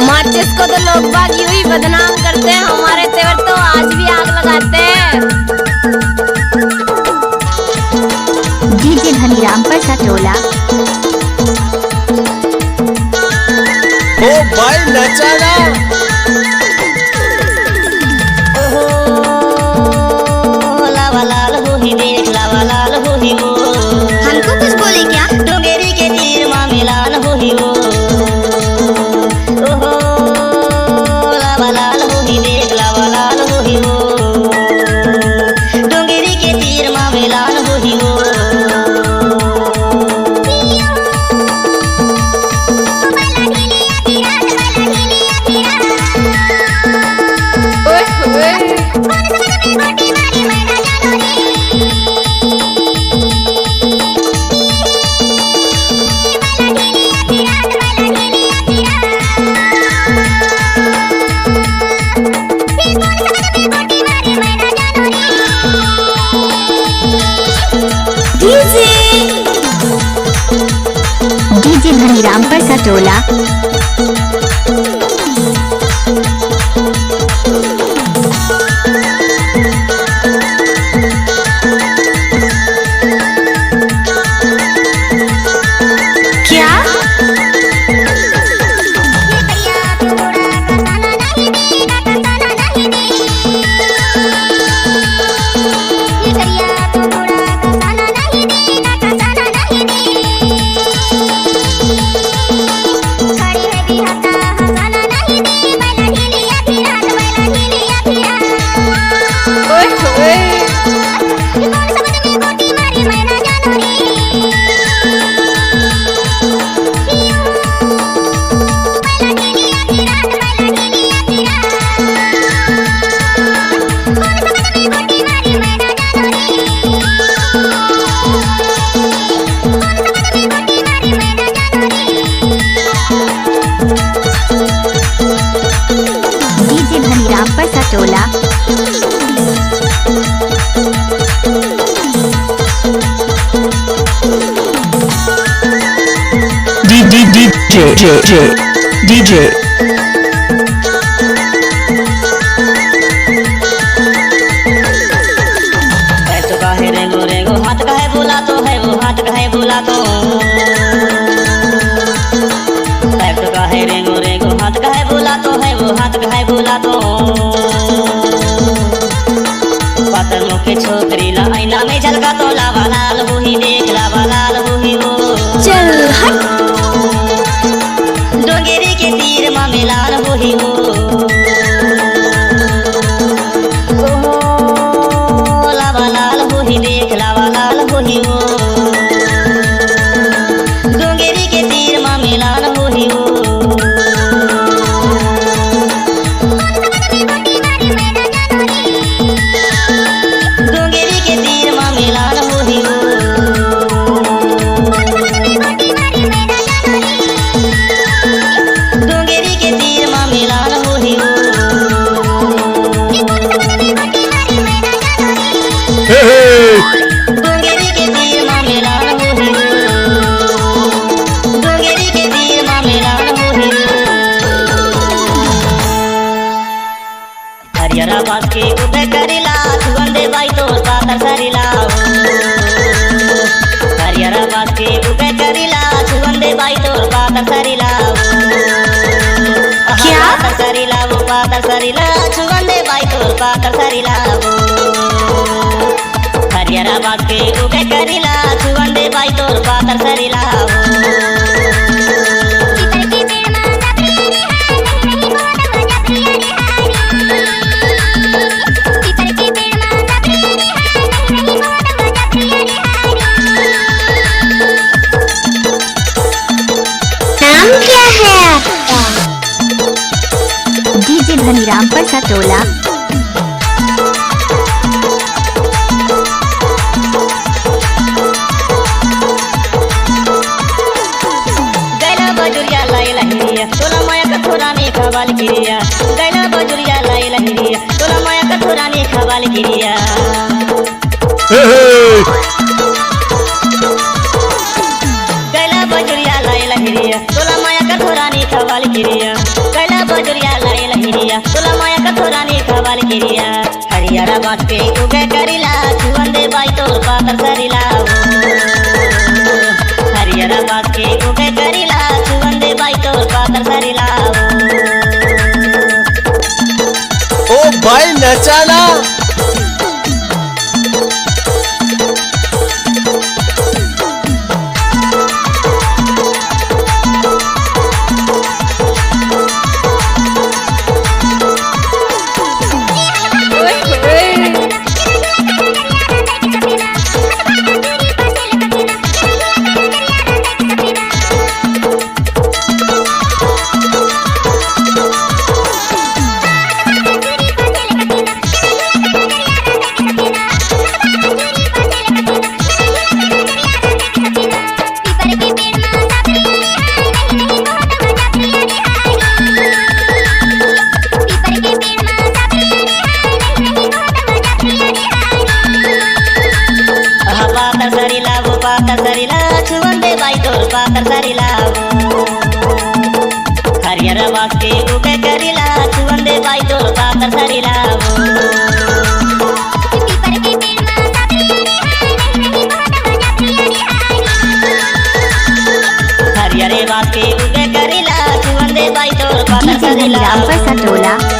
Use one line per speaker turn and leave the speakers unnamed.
माचिस को तो लोग बाग यूं ही बदनाम करते हैं, हमारे तेवर तो आज भी आग लगाते हैं।
डीजे धनीराम पर सटोला।
ओ भाई नचाना।
लावा लाल हो ही देख, लावा लाल हो ही वो।
हमको कुछ बोले क्या?
डोंगेरी के तीर माँ मिलान हो ही वो। ओहो लावा लाल हो ही देख, लावा लाल हो ही वो। डोंगेरी के तीर माँ मिलान हो ही वो।
डीजे धनीराम पर सटोला। क्या? डीजे धनीराम पर सटोला।
DJ
तो काहे रेंगो रेंगो हाथ काहे बोला तो है वो, हाथ काहे बोला तो। तो काहे रेंगो रेंगो हाथ काहे बोला तो है वो, हाथ काहे बोला तो। पातर मुखे छोकरी ला आईना में झलका तो, लावा लाल हो ही देख, लावा लाल हो ही वो।
चल हट।
डोंगेरी के तीर माँ मिलान हो ही वो। ओहो लावा लाल हो ही देख, लावा लाल हो ही वो। डोंगेरी के तीर माँ मिलान हो ही वो। डोंगेरी के तीर माँ मिलान हो ही वो। डोंगेरी के तीर माँ मिलान हो ही वो। डोंगेरी के तीर माँ मिलान हो ही वो। डोंगेरी के तीर माँ मिलान हो ही वो। हरिहरा बास के उदय करिला, सुगंधे बाई तो पातर सरिला। हरिहरा बास के उदय करिला, सुगंधे बाई तो पातर सरिला।
क्या?
पातर सरिला वो, पातर सरिला, सुगंधे बाई तो पातर सरिला वो। हरिहरा बास के उदय करिला, सुगंधे बाई तो पातर सरिला वो।
नाम क्या है आपका? डीजे धनीराम पर सटोला।
गैला बजुरिया लाई लहरिया, तोला माया कठोरा में खवाल गिरिया। गैला बजुरिया लाई लहरिया, तोला माया कठोरा में खवाल गिरिया। गैला बजुरिया लाई लहरिया, तोला माया कठोरा में खवाल गिरिया। गैला बजुरिया लाइल हिरिया तोला माया का थोरानी खवाल किरिया हरियारा बात के उगे करिला छुवंदे बाई तोर पातर सरिला हरियारा बात के उगे करिला छुवंदे बाई तोर पातर सरिला
ओ भाई नचाना पातर सरिला छुवंदे बाई तोर पातर सरिला हरियर बास के उगे करिला छुवंदे बाई तोर पातर सरिला हरियर बास के उगे करिला छुवंदे बाई तोर पातर
DJ
सरिला
Maniram Persatola